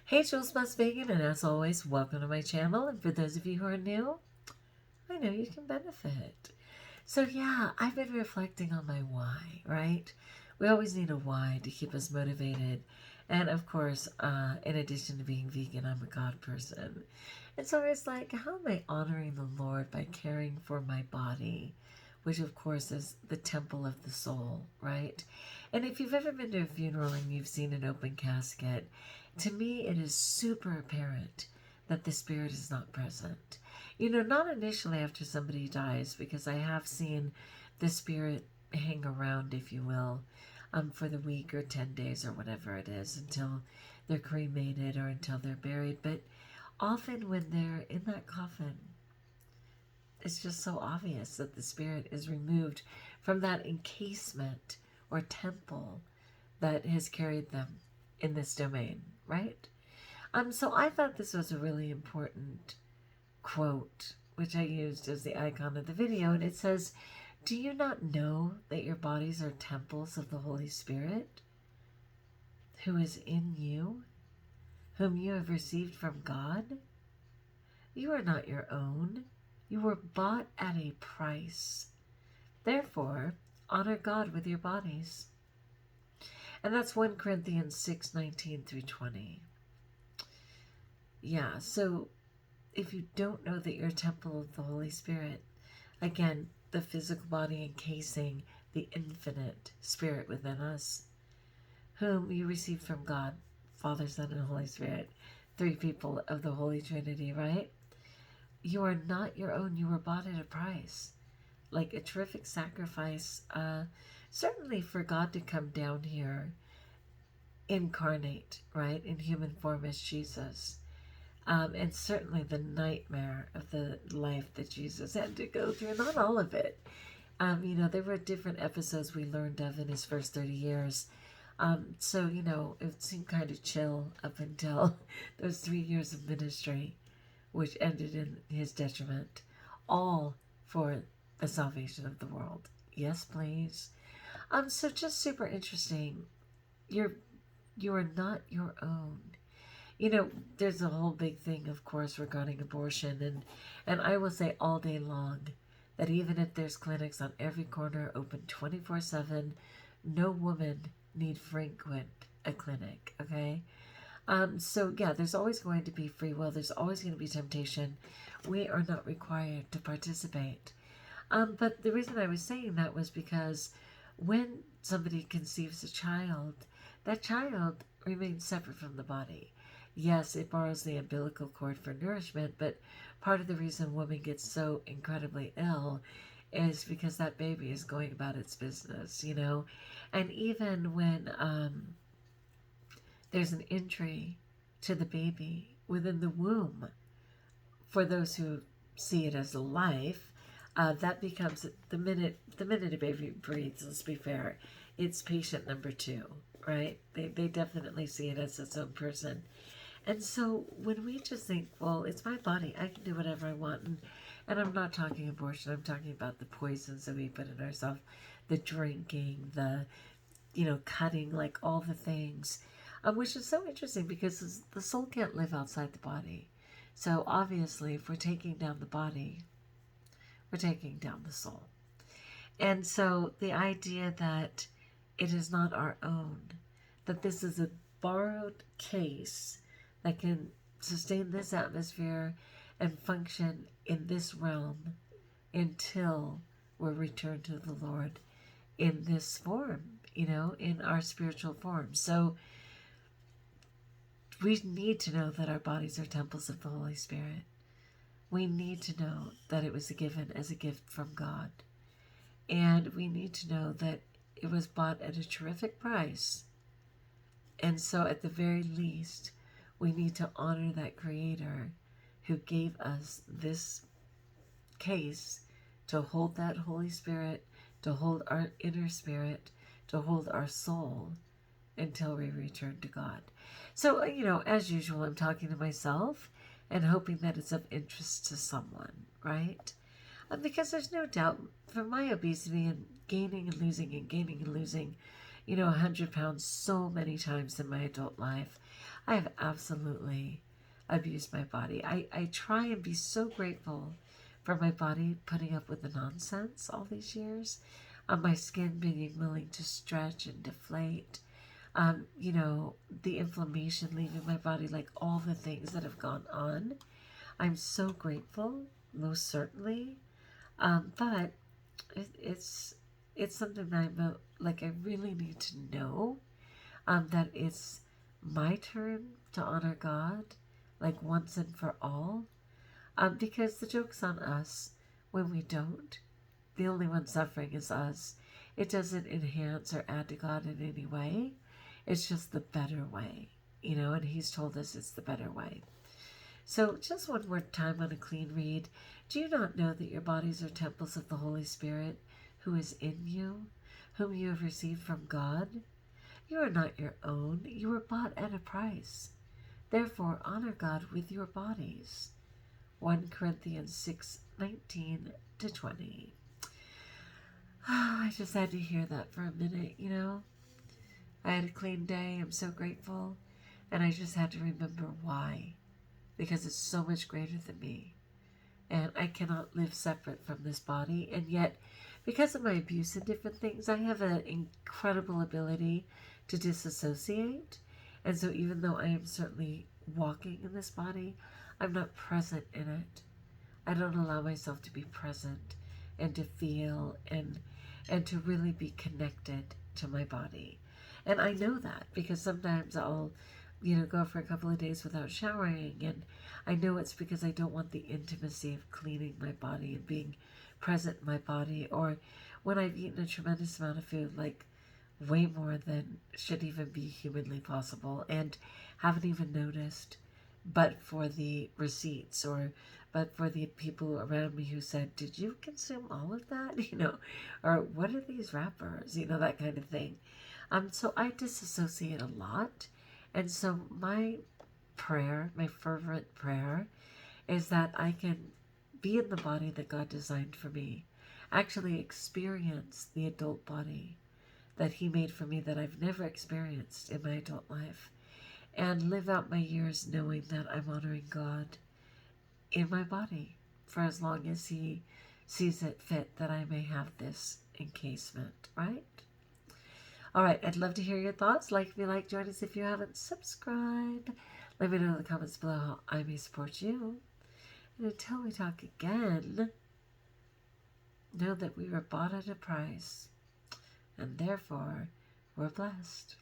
Hey, JulesBlessedVegan, and as always, welcome to my channel. And for those of you who are new, I know you can benefit. So yeah, I've been reflecting on my why, right? We always need a why to keep us motivated. And of course, in addition to being vegan, I'm a God person. And so it's like, how am I honoring the Lord by caring for my body? Which of course is the temple of the soul, right? And if you've ever been to a funeral and you've seen an open casket, to me it is super apparent that the spirit is not present. You know, not initially after somebody dies, because I have seen the spirit hang around, if you will, for the week or 10 days or whatever it is until they're cremated or until they're buried. But often when they're in that coffin, it's just so obvious that the spirit is removed from that encasement or temple that has carried them in this domain, right? So I thought this was a really important quote, which I used as the icon of the video, and it says, "Do you not know that your bodies are temples of the Holy Spirit, who is in you, whom you have received from God? You are not your own. You were bought at a price. Therefore, honor God with your bodies." And that's 1 Corinthians 6:19 through 20. Yeah, so if you don't know that you're a temple of the Holy Spirit, again, the physical body encasing the infinite Spirit within us, whom you received from God, Father, Son, and Holy Spirit, three people of the Holy Trinity, right? You are not your own. You were bought at a price, like a terrific sacrifice, certainly for God to come down here, incarnate, right, in human form as Jesus. And certainly the nightmare of the life that Jesus had to go through, not all of it. You know, there were different episodes we learned of in his first 30 years. So, you know, it seemed kind of chill up until those 3 years of ministry, which ended in his detriment, all for the salvation of the world. Yes, please. So just super interesting. You are not your own. You know, there's a whole big thing, of course, regarding abortion, and I will say all day long that even if there's clinics on every corner open 24/7, no woman need frequent a clinic, okay? So yeah, there's always going to be free will. There's always going to be temptation. We are not required to participate. But the reason I was saying that was because when somebody conceives a child, that child remains separate from the body. Yes, it borrows the umbilical cord for nourishment, but part of the reason woman gets so incredibly ill is because that baby is going about its business, you know? And even when there's an injury to the baby within the womb, for those who see it as a life, that becomes the minute a baby breathes. Let's be fair, it's patient number 2, right? They definitely see it as its own person. And so when we just think, well, it's my body, I can do whatever I want, and I'm not talking abortion, I'm talking about the poisons that we put in ourselves, the drinking, the, you know, cutting, like all the things, which is so interesting because the soul can't live outside the body. So obviously, if we're taking down the body, we're taking down the soul. And so the idea that it is not our own, that this is a borrowed case that can sustain this atmosphere and function in this realm until we're returned to the Lord in this form, you know, in our spiritual form. So we need to know that our bodies are temples of the Holy Spirit. We need to know that it was given as a gift from God. And we need to know that it was bought at a terrific price. And so at the very least, we need to honor that Creator who gave us this case to hold that Holy Spirit, to hold our inner spirit, to hold our soul until we return to God. So, you know, as usual, I'm talking to myself and hoping that it's of interest to someone, right? Because there's no doubt for my obesity and gaining and losing, you know, 100 pounds so many times in my adult life, I have absolutely abused my body. I try and be so grateful for my body putting up with the nonsense all these years. My skin being willing to stretch and deflate. You know, the inflammation leaving my body, like all the things that have gone on. I'm so grateful, most certainly. But it's something that I really need to know that it's my turn to honor God, like once and for all. Because the joke's on us when we don't. The only one suffering is us. It doesn't enhance or add to God in any way. It's just the better way, you know, and He's told us it's the better way. So just one more time on a clean read. Do you not know that your bodies are temples of the Holy Spirit, who is in you, whom you have received from God? You are not your own. You were bought at a price. Therefore, honor God with your bodies. 1 Corinthians 6:19-20. I just had to hear that for a minute, you know. I had a clean day. I'm so grateful. And I just had to remember why. Because it's so much greater than me. And I cannot live separate from this body. And yet, because of my abuse and different things, I have an incredible ability to disassociate. And so even though I am certainly walking in this body, I'm not present in it. I don't allow myself to be present and to feel and to really be connected to my body. And I know that because sometimes I'll, you know, go for a couple of days without showering, and I know it's because I don't want the intimacy of cleaning my body and being present in my body, or when I've eaten a tremendous amount of food, like way more than should even be humanly possible, and haven't even noticed, but for the receipts, or but for the people around me who said, did you consume all of that? You know, or what are these wrappers? You know, that kind of thing. So I disassociate a lot. And so my prayer, my fervent prayer, is that I can be in the body that God designed for me, actually experience the adult body that He made for me that I've never experienced in my adult life, and live out my years knowing that I'm honoring God in my body for as long as He sees it fit that I may have this encasement, right? All right, I'd love to hear your thoughts. Like if you like, join us if you haven't. Subscribe. Let me know in the comments below how I may support you. And until we talk again, know that we were bought at a price, and therefore we're blessed.